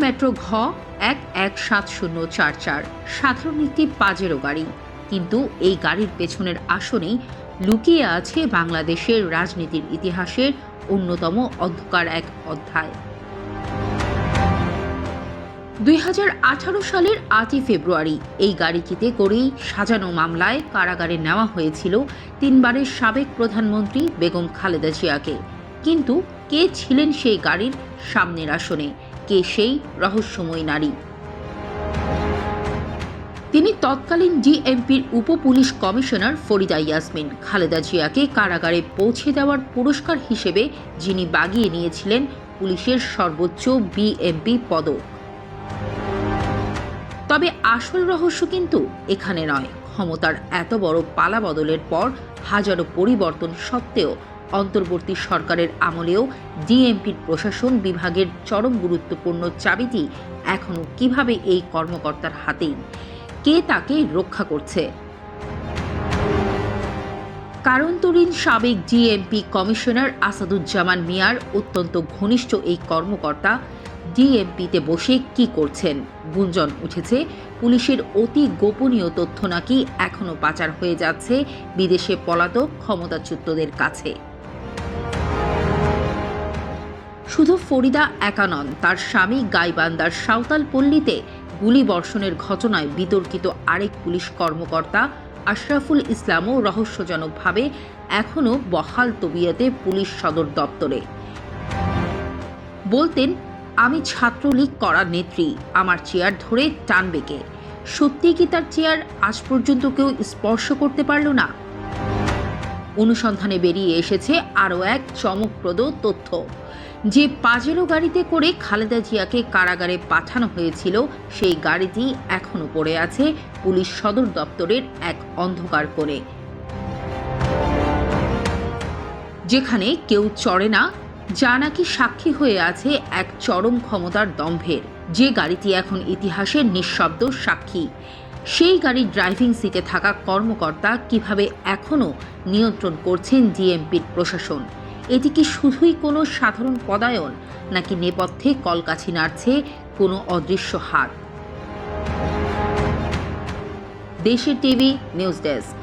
Metro ঘ 117044 সাধারণ একটি পাজেরো গাড়ি, কিন্তু এই গাড়ির পেছনের আসনেই লুকিয়ে আছে বাংলাদেশের রাজনীতির ইতিহাসের অন্যতম অন্ধকার এক অধ্যায়। 2018 সালের 8ই ফেব্রুয়ারি এই গাড়িটিতে করেই সাজানো মামলায় কারাগারে নেওয়া হয়েছিল তিনবারের সাবেক প্রধানমন্ত্রী বেগম খালেদা জিয়াকে। কিন্তু কে ছিলেন সেই গাড়ির সামনের আসনে, কে সেই রহস্যময় নারী? তিনি তৎকালীন ডিএমপির উপ পুলিশ কমিশনার ফরিদা ইয়াসমিন। খালেদা জিয়াকে কারাগারে পৌঁছে দেওয়ার পুরস্কার হিসেবে যিনি বাগিয়ে নিয়েছিলেন পুলিশের সর্বোচ্চ বিএমপি পদক। তবে আসল রহস্য কিন্তু এখানে নয়। ক্ষমতার এত বড় পালা বদলের পর হাজারো পরিবর্তন সত্ত্বেও অন্তর্বর্তী সরকারের আমলেও ডিএমপির প্রশাসন বিভাগের চরম গুরুত্বপূর্ণ চাবিটি এখনও কিভাবে এই কর্মকর্তার হাতেই? কে তাকে রক্ষা করছে? কারন্তরীণ সাবেক ডিএমপি কমিশনার আসাদুজ্জামান মিয়ার অত্যন্ত ঘনিষ্ঠ এই কর্মকর্তা ডিএমপিতে বসে কি করছেন? গুঞ্জন উঠেছে পুলিশের অতি গোপনীয় তথ্য নাকি এখনও পাচার হয়ে যাচ্ছে বিদেশে পলাতক ক্ষমতাচ্যুতদের কাছে। শুধু ফরিদা একা নন, তার স্বামী গাইবান্ধার সাঁওতালপল্লীতে গুলিবর্ষণের ঘটনায় বিতর্কিত আরেক পুলিশ কর্মকর্তা আশরাফুল ইসলামও রহস্যজনকভাবে এখনও বহাল তবিয়তে পুলিশ সদর দপ্তরে। বলতেন, আমি ছাত্রলীগ করার নেত্রী, আমার চেয়ার ধরে টানবে কে? সত্যি কি তার চেয়ার আজ পর্যন্ত কেউ স্পর্শ করতে পারল না? অনুসন্ধানে বেরিয়ে এসেছে আরও এক চমকপ্রদ তথ্য, যে পাজেরো গাড়িতে করে খালেদা জিয়াকে কারাগারে পাঠানো হয়েছিল সেই গাড়িটি এখনও পড়ে আছে পুলিশ সদর দপ্তরের এক অন্ধকার কোণে, যেখানে কেউ চড়ে না, যা নাকি সাক্ষী হয়ে আছে এক চরম ক্ষমতার দম্ভের। যে গাড়িটি এখন ইতিহাসের নিঃশব্দ সাক্ষী, সেই গাড়ির ড্রাইভিং সিটে থাকা কর্মকর্তা কিভাবে এখনও নিয়ন্ত্রণ করছেন ডিএমপির প্রশাসন? এটি কি শুধুই কোনো সাধারণ পদায়ন, নাকি নেপথ্যে কলকাঠি নাড়ছে কোনো অদৃশ্য হাত? দেশের টিভি নিউজ ডেস্ক।